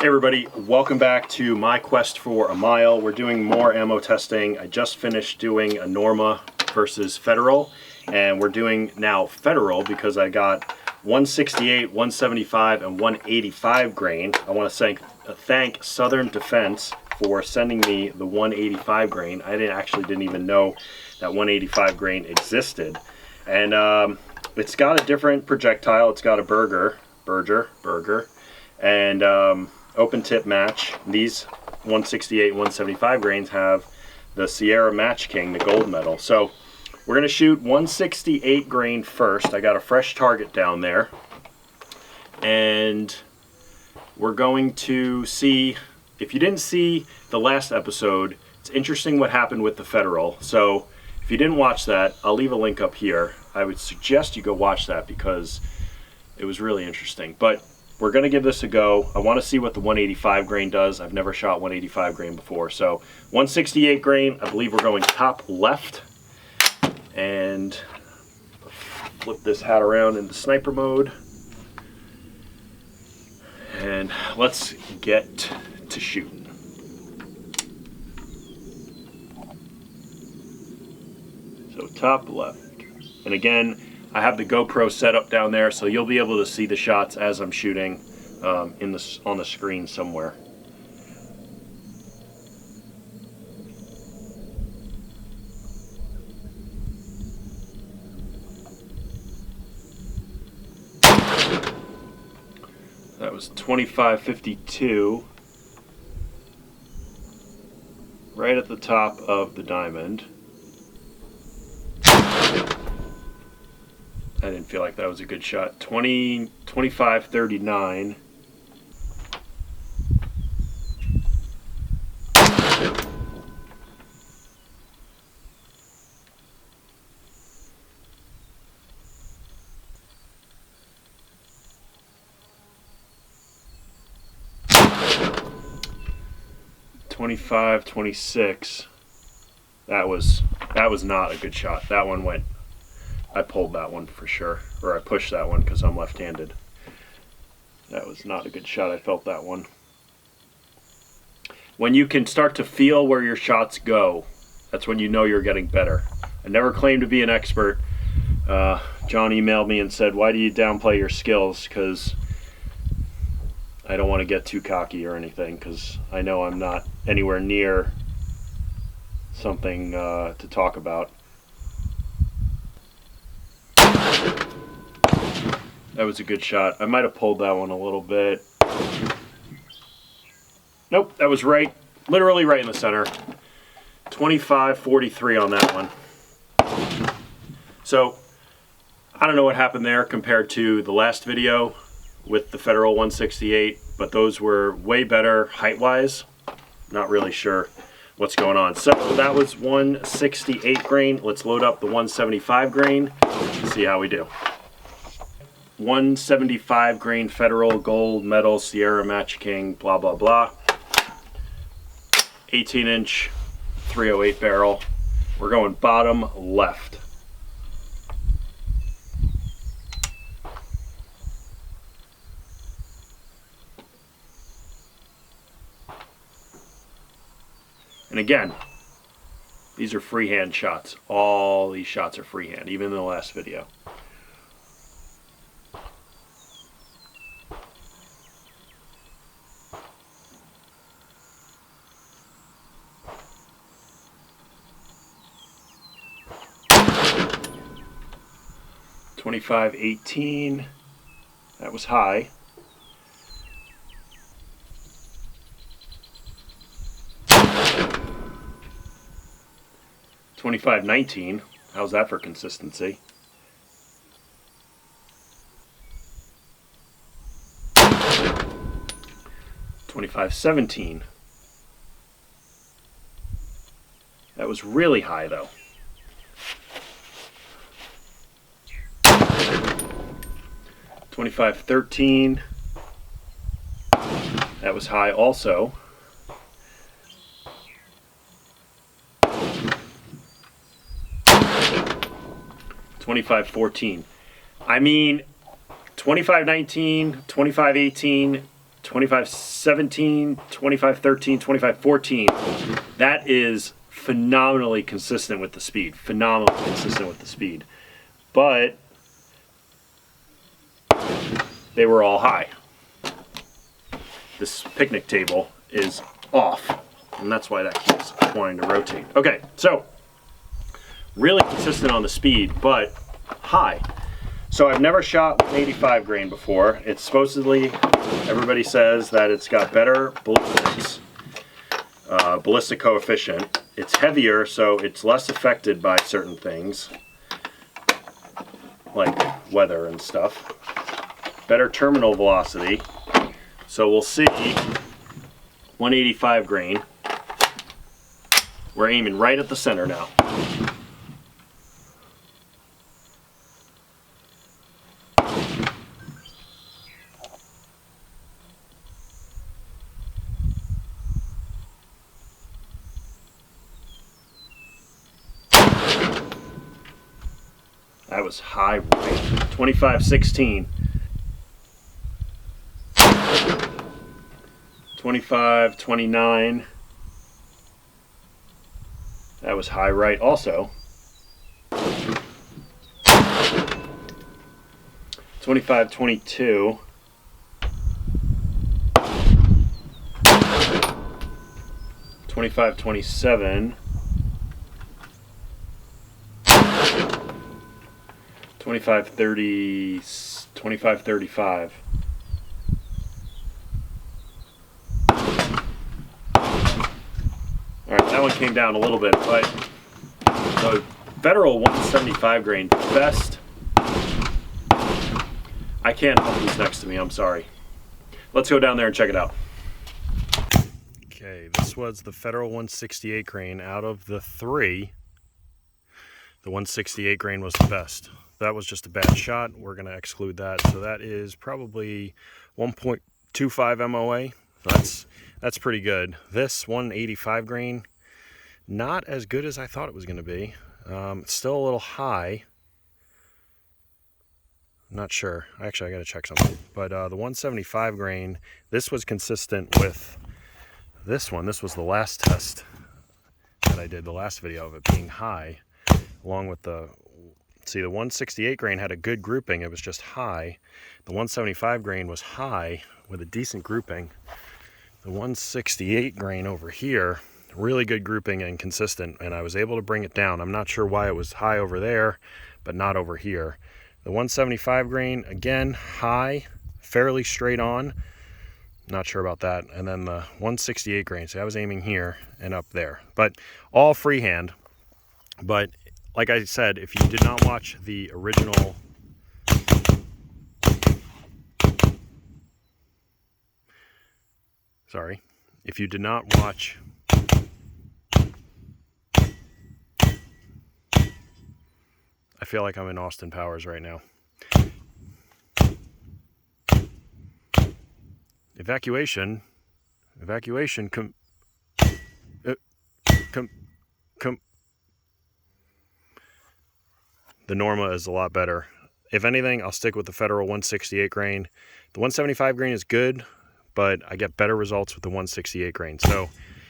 Hey everybody, welcome back to my quest for a mile. We're doing more ammo testing. I just finished doing a Norma versus Federal, and we're doing now Federal because I got 168, 175, and 185 grain. I want to thank Southern Defense for sending me the 185 grain. I didn't even know that 185 grain existed. And it's got a different projectile. It's got a burger, and open tip match. These 168, 175 grains have the Sierra Match King, the gold medal. So we're going to shoot 168 grain first. I got a fresh target down there. And we're going to see, if you didn't see the last episode, it's interesting what happened with the Federal. So if you didn't watch that, I'll leave a link up here. I would suggest you go watch that because it was really interesting. But we're going to give this a go. I want to see what the 185 grain does. I've never shot 185 grain before. So 168 grain, I believe we're going top left. And flip this hat around into sniper mode. And let's get to shooting. So top left. And again, I have the GoPro set up down there, so you'll be able to see the shots as I'm shooting on the screen somewhere. That was 2552, right at the top of the diamond. I didn't feel like that was a good shot. 2539. .25, 26. That was not a good shot. That one went. I pulled that one for sure, or I pushed that one because I'm left-handed. That was not a good shot. I felt that one. When you can start to feel where your shots go, that's when you know you're getting better. I never claimed to be an expert. John emailed me and said, why do you downplay your skills? Because I don't want to get too cocky or anything, because I know I'm not anywhere near something to talk about. That was a good shot. I might have pulled that one a little bit. Nope, that was right, literally right in the center. 2543 on that one. So, I don't know what happened there compared to the last video with the Federal 168, but those were way better height-wise. Not really sure what's going on. So that was 168 grain. Let's load up the 175 grain and see how we do. 175 grain Federal gold medal Sierra Match King, blah blah blah. 18-inch 308 barrel. We're going bottom left. And again, these are freehand shots. All these shots are freehand, even in the last video. .2518, that was high. .2519, how's that for consistency? .2517, that was really high though. .2513, that was high also. 2514. I mean, 2519, 2518, 25-17, 25-13, 25-14. That is phenomenally consistent with the speed. Phenomenally consistent with the speed. But they were all high. This picnic table is off, and that's why that keeps wanting to rotate. Okay, so really consistent on the speed, but high. So I've never shot 185 grain before. It's supposedly, everybody says that it's got better ballistics, ballistic coefficient. It's heavier, so it's less affected by certain things, like weather and stuff. Better terminal velocity. So we'll see 185 grain. We're aiming right at the center now. That was high right. 25-16. 25-29. That was high right also. 25-22. 25-27. 25-30. 25-35. Alright, that one came down a little bit, but the Federal 175 grain, best. I can't help who's next to me, I'm sorry. Let's go down there and check it out. Okay, this was the Federal 168 grain. Out of the three, the 168 grain was the best. That was just a bad shot. We're going to exclude that. So that is probably 1.25 MOA. That's pretty good. This 185 grain, not as good as I thought it was going to be. It's still a little high. Not sure. Actually, I got to check something. But the 175 grain, this was consistent with this one. This was the last test that I did, the last video of it being high, along with the, see, the 168 grain had a good grouping. It was just high. The 175 grain was high with a decent grouping. The 168 grain over here, really good grouping and consistent, and I was able to bring it down. I'm not sure why it was high over there, but not over here. The 175 grain, again, high, fairly straight on. Not sure about that. And then the 168 grain, so I was aiming here and up there. But all freehand. But like I said, if you did not watch the original if you did not watch I feel like I'm in Austin Powers right now. Evacuation, come. The Norma is a lot better. If anything, I'll stick with the Federal 168 grain. The 175 grain is good, but I get better results with the 168 grain. So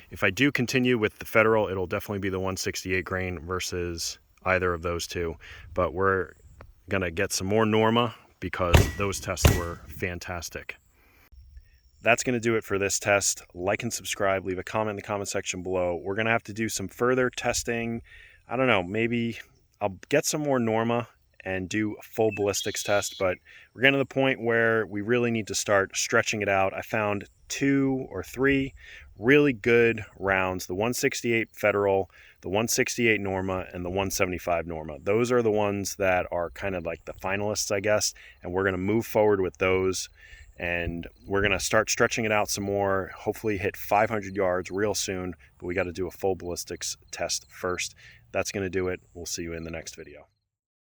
if I do continue with the Federal, it'll definitely be the 168 grain versus either of those two. But we're going to get some more Norma because those tests were fantastic. That's going to do it for this test. Like and subscribe. Leave a comment in the comment section below. We're going to have to do some further testing. I don't know, maybe I'll get some more Norma and do a full ballistics test, but we're getting to the point where we really need to start stretching it out. I found 2 or 3 really good rounds, the 168 Federal, the 168 Norma, and the 175 Norma. Those are the ones that are kind of like the finalists, I guess, and we're going to move forward with those, and we're going to start stretching it out some more, hopefully hit 500 yards real soon, but we got to do a full ballistics test first. That's going to do it. We'll see you in the next video.